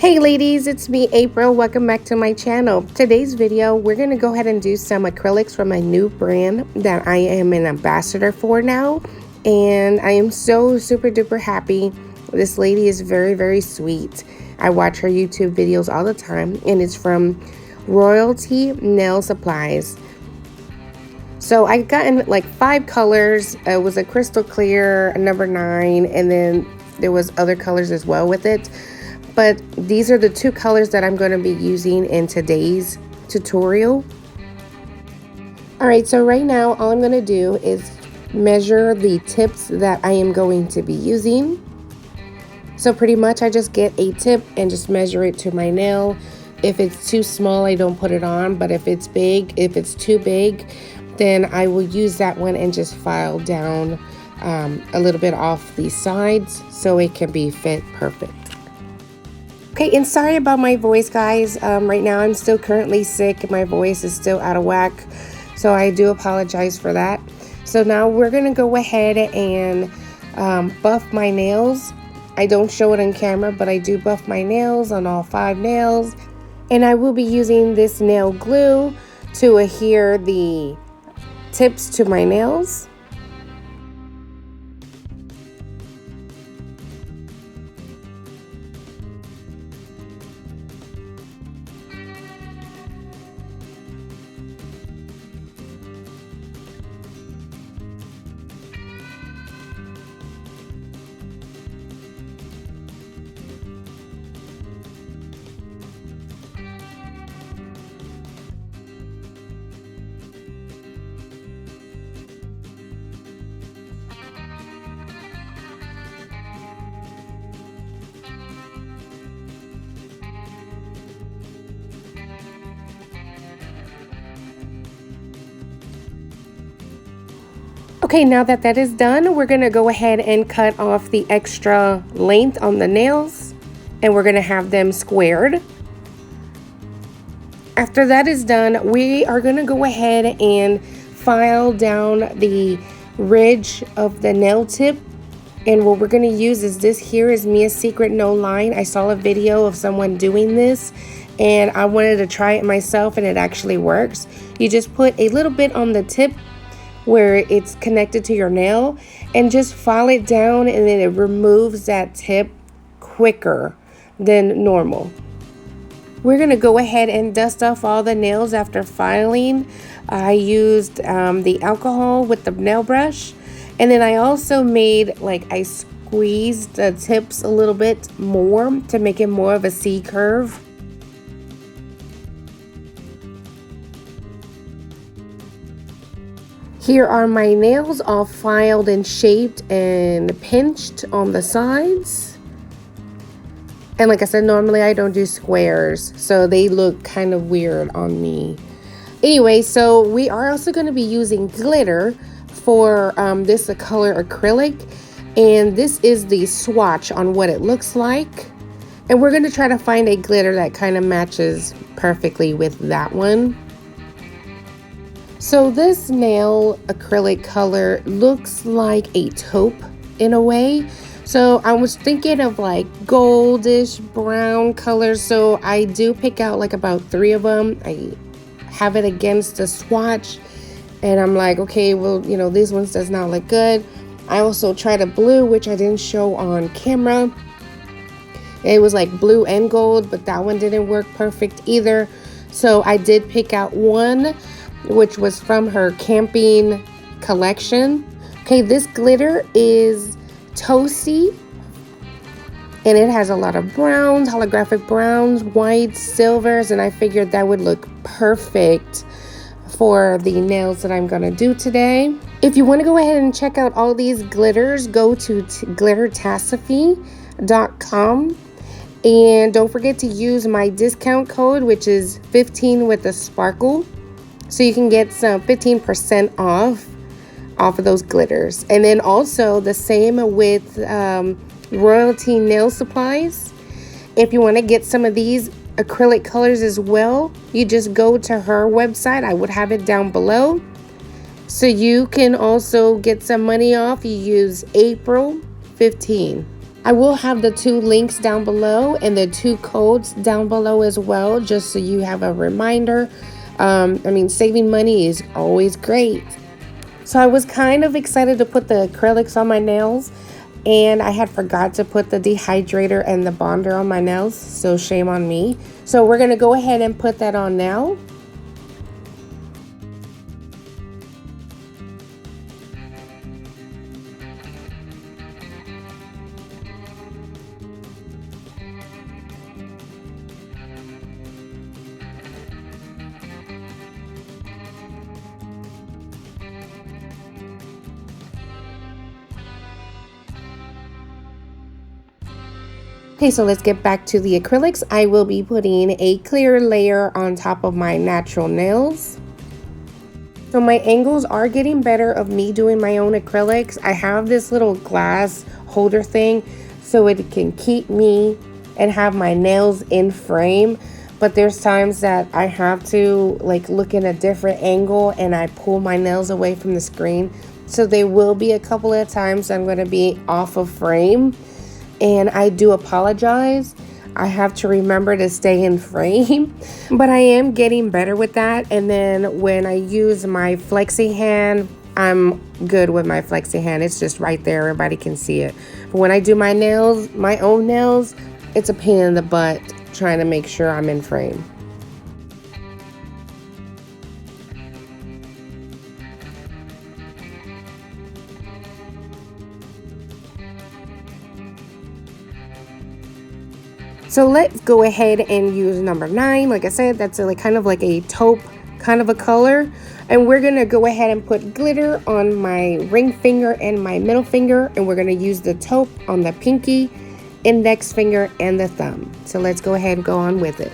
Hey ladies, it's me April. Welcome back to my channel. Today's video, we're going to go ahead and do some acrylics from my new brand that I am an ambassador for now. And I am so super duper happy. This lady is very sweet. I watch her YouTube videos all the time, and it's from Royalty Nail Supplies. So I gotten like 5 colors. It was a crystal clear, a number 9, and then there was other colors as well with it. But these are the 2 colors that I'm going to be using in today's tutorial. Alright, so right now all I'm going to do is measure the tips that I am going to be using. So pretty much I just get a tip and just measure it to my nail. If it's too small, I don't put it on, but if it's big, if it's too big, then I will use that one and just file down a little bit off the sides so it can be fit perfect. Okay, and sorry about my voice, guys. Right now I'm still currently sick. My voice is still out of whack, so I do apologize for that. So now we're going to go ahead and buff my nails. I don't show it on camera, but I do buff my nails on all 5 nails. And I will be using this nail glue to adhere the tips to my nails. Okay, now that that is done, we're going to go ahead and cut off the extra length on the nails, and we're going to have them squared. After that is done, we are going to go ahead and file down the ridge of the nail tip. And what we're going to use is this here is Mia's Secret No Line. I saw a video of someone doing this, and I wanted to try it myself, and it actually works. You just put a little bit on the tip where it's connected to your nail and just file it down, and then it removes that tip quicker than normal. We're going to go ahead and dust off all the nails after filing. I used the alcohol with the nail brush, and then I also made I squeezed the tips a little bit more to make it more of a C curve. Here are my nails all filed and shaped and pinched on the sides. And like I said, normally I don't do squares, so they look kind of weird on me. Anyway, so we are also going to be using glitter for this color acrylic. And this is the swatch on what it looks like. And we're going to try to find a glitter that kind of matches perfectly with that one. So this nail acrylic color looks like a taupe in a way. So I was thinking of like goldish brown colors. So I do pick out like about 3 of them. I have it against the swatch, and I'm like, okay, well, you know, these ones does not look good. I also tried a blue, which I didn't show on camera. It was like blue and gold, but that one didn't work perfect either. So I did pick out one, which was from her camping collection. Okay, this glitter is toasty, and it has a lot of browns, holographic browns, whites, silvers, and I figured that would look perfect for the nails that I'm gonna do today. If you want to go ahead and check out all these glitters, go to glittertasophy.com. And don't forget to use my discount code, which is 15 with a sparkle. So you can get some 15% off of those glitters. And then also the same with Royalty Nail Supplies. If you want to get some of these acrylic colors as well, you just go to her website. I would have it down below. So you can also get some money off. You use April 15. I will have the 2 links down below and the 2 codes down below as well, just so you have a reminder. I mean, saving money is always great. So I was kind of excited to put the acrylics on my nails, and I had forgot to put the dehydrator and the bonder on my nails, so shame on me. So we're gonna go ahead and put that on now. Okay, so let's get back to the acrylics. I will be putting a clear layer on top of my natural nails. So my angles are getting better of me doing my own acrylics. I have this little glass holder thing so it can keep me and have my nails in frame. But there's times that I have to like look in a different angle and I pull my nails away from the screen. So there will be a couple of times I'm going to be off of frame. And I do apologize. I have to remember to stay in frame, but I am getting better with that. And then when I use my flexi hand, I'm good with my flexi hand. It's just right there. Everybody can see it. But when I do my nails, my own nails, it's a pain in the butt trying to make sure I'm in frame. So let's go ahead and use number 9. Like I said, that's like kind of like a taupe kind of a color. And we're going to go ahead and put glitter on my ring finger and my middle finger. And we're going to use the taupe on the pinky, index finger, and the thumb. So let's go ahead and go on with it.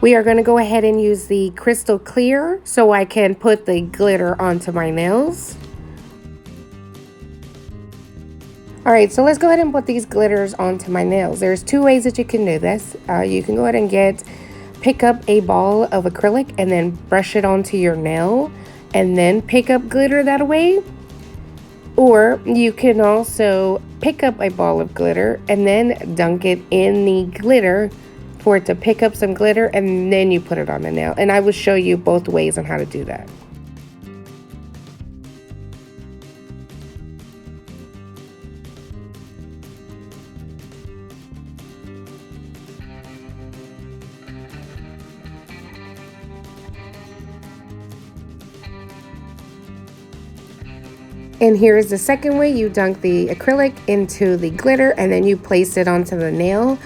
We are going to go ahead and use the crystal clear so I can put the glitter onto my nails. Alright, so let's go ahead and put these glitters onto my nails. There's 2 ways that you can do this. You can go ahead and pick up a ball of acrylic and then brush it onto your nail and then pick up glitter that way. Or you can also pick up a ball of glitter and then dunk it in the glitter for it to pick up some glitter, and then you put it on the nail. And I will show you both ways on how to do that. And here is the second way. You dunk the acrylic into the glitter and then you place it onto the nail.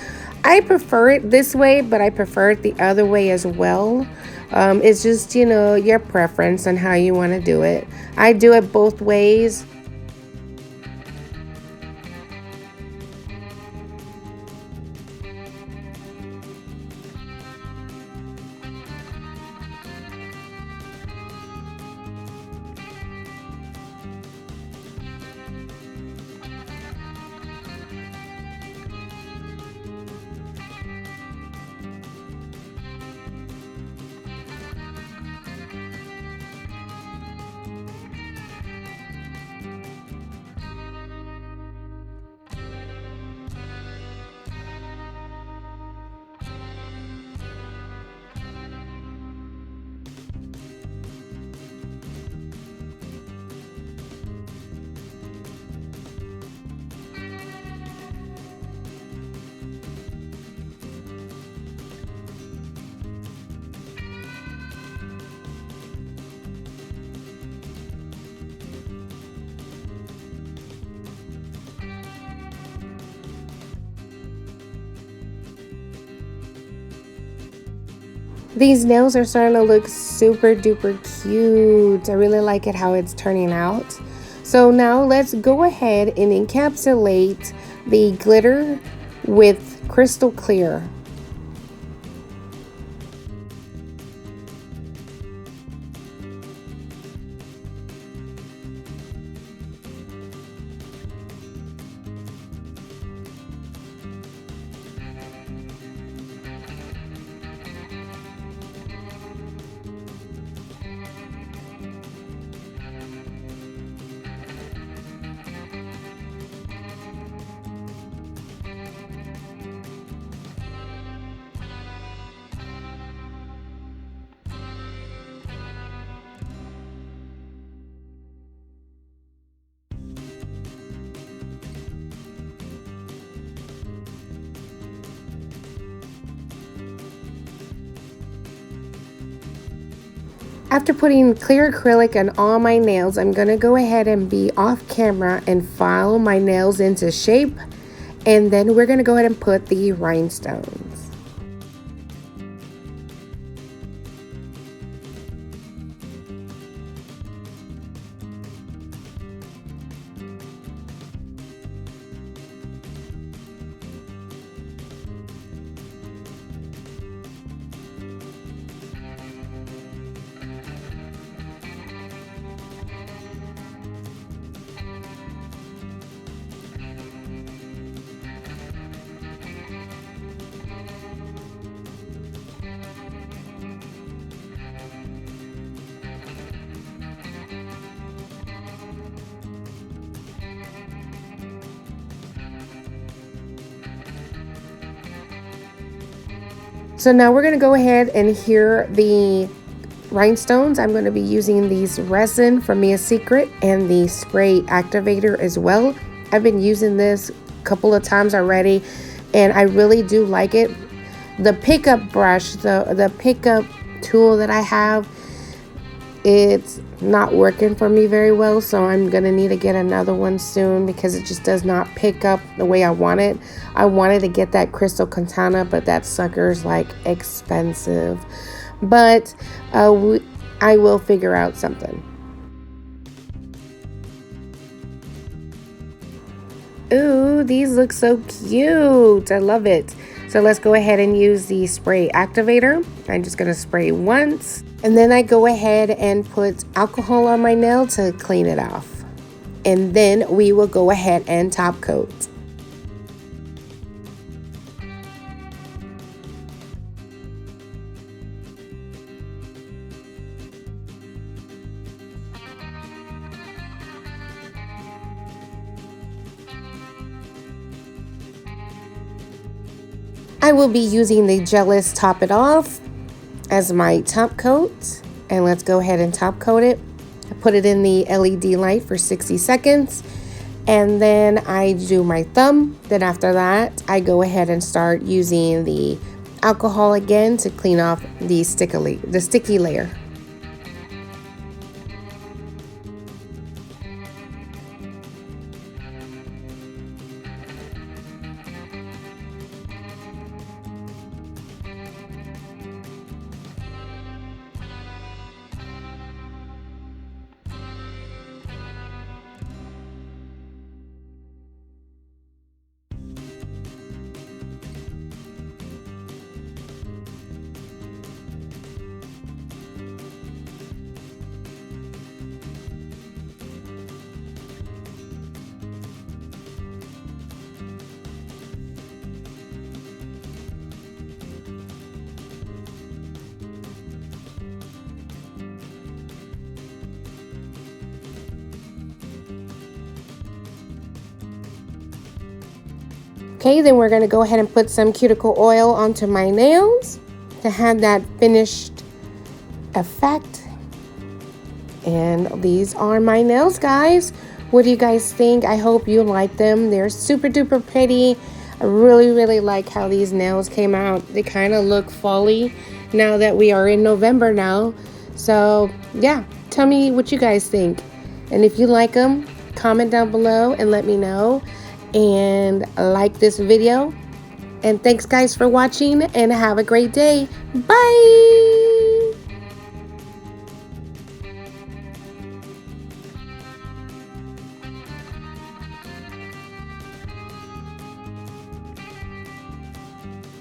I prefer it this way, but I prefer it the other way as well. It's just, you know, your preference on how you want to do it. I do it both ways. These nails are starting to look super duper cute. I really like it how it's turning out. So now let's go ahead and encapsulate the glitter with crystal clear. After putting clear acrylic on all my nails, I'm going to go ahead and be off camera and file my nails into shape. And then we're going to go ahead and put the rhinestones. So now we're going to go ahead and adhere the rhinestones. I'm going to be using these resin from Mia's Secret and the spray activator as well. I've been using this a couple of times already and I really do like it. The pickup brush, the pickup tool that I have, it's not working for me very well, so I'm gonna need to get another one soon because it just does not pick up the way I want it. I wanted to get that crystal katana, but that sucker's like expensive. But I will figure out something. Ooh, these look so cute. I love it. So let's go ahead and use the spray activator. I'm just going to spray once. And then I go ahead and put alcohol on my nail to clean it off. And then we will go ahead and top coat. I will be using the Jealous Top It Off as my top coat, and let's go ahead and top coat it. I put it in the LED light for 60 seconds and then I do my thumb. Then after that I go ahead and start using the alcohol again to clean off the sticky layer. Okay, then we're going to go ahead and put some cuticle oil onto my nails to have that finished effect. And these are my nails, guys. What do you guys think? I hope you like them. They're super duper pretty. I really like how these nails came out. They kind of look fall-y now that we are in November now. So yeah, tell me what you guys think. And if you like them, comment down below and let me know. And like this video And thanks guys for watching and have a great day. Bye!